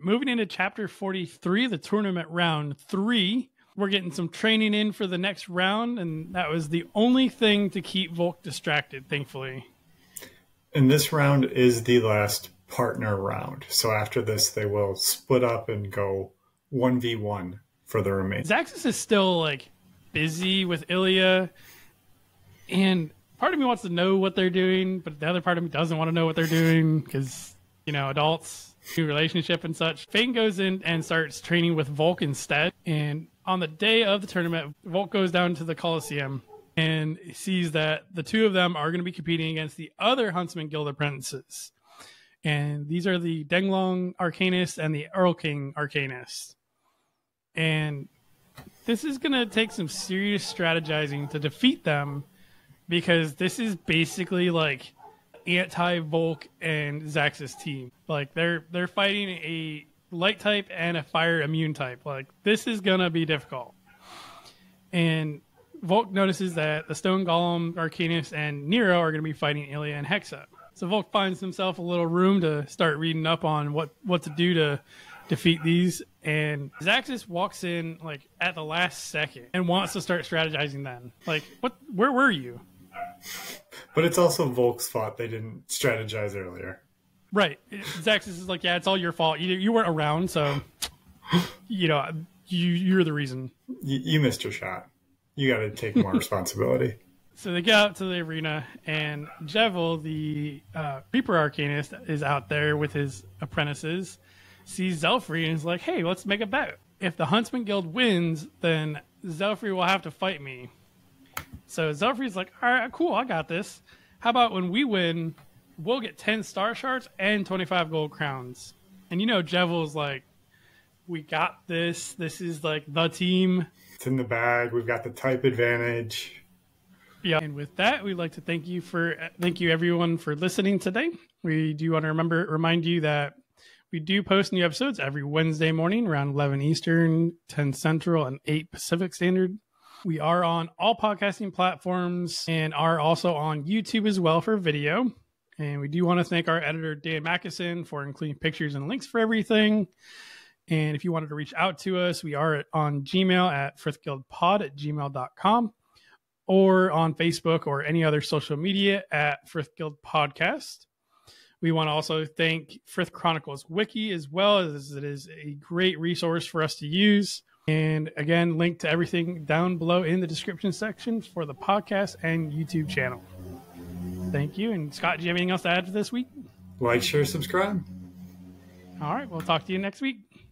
moving into chapter 43, the tournament round 3. We're getting some training in for the next round, and that was the only thing to keep Volke distracted, thankfully. And this round is the last partner round. So after this, they will split up and go 1v1 for the remaining. Zaxis is still, like, busy with Illia, and part of me wants to know what they're doing, but the other part of me doesn't want to know what they're doing because, you know, adults, new relationship and such. Fane goes in and starts training with Volke instead, and on the day of the tournament, Volke goes down to the Coliseum and sees that the two of them are going to be competing against the other Huntsman Guild apprentices. And these are the denglong arcanists and the erlking arcanists. And this is going to take some serious strategizing to defeat them, because this is basically like anti-Volke and Zaxis team. Like they're fighting a light type and a fire immune type. Like this is gonna be difficult. And Volke notices that the Stone Golem, Arcanist, and Nero are gonna be fighting Illia and Hexa. So Volke finds himself a little room to start reading up on what to do to defeat these. And Zaxis walks in like at the last second and wants to start strategizing then. Like, where were you? But it's also Volke's fault they didn't strategize earlier. Right. Zaxis is like, yeah, it's all your fault. You weren't around, so, you know, you're the reason. You missed your shot. You got to take more responsibility. So they get out to the arena, and Jevel, the Reaper Arcanist, is out there with his apprentices, sees Zelfrey, and is like, hey, let's make a bet. If the Huntsman Guild wins, then Zelfrey will have to fight me. So Zelfrey's like, all right, cool, I got this. How about when we win, we'll get 10 star shards and 25 gold crowns. And you know, Jevel's like, we got this. This is like the team. It's in the bag. We've got the type advantage. Yeah. And with that, we'd like to thank you everyone for listening today. We do want to remind you that we do post new episodes every Wednesday morning around 11 Eastern, 10 Central, and 8 Pacific Standard. We are on all podcasting platforms and are also on YouTube as well for video. And we do want to thank our editor, Dan Mackison, for including pictures and links for everything. And if you wanted to reach out to us, we are on Gmail at frithguildpod@gmail.com, or on Facebook or any other social media at Frith Guild Podcast. We want to also thank Frith Chronicles Wiki as well, as it is a great resource for us to use. And again, link to everything down below in the description section for the podcast and YouTube channel. Thank you. And Scott, do you have anything else to add for this week? Like, share, subscribe. All right. We'll talk to you next week.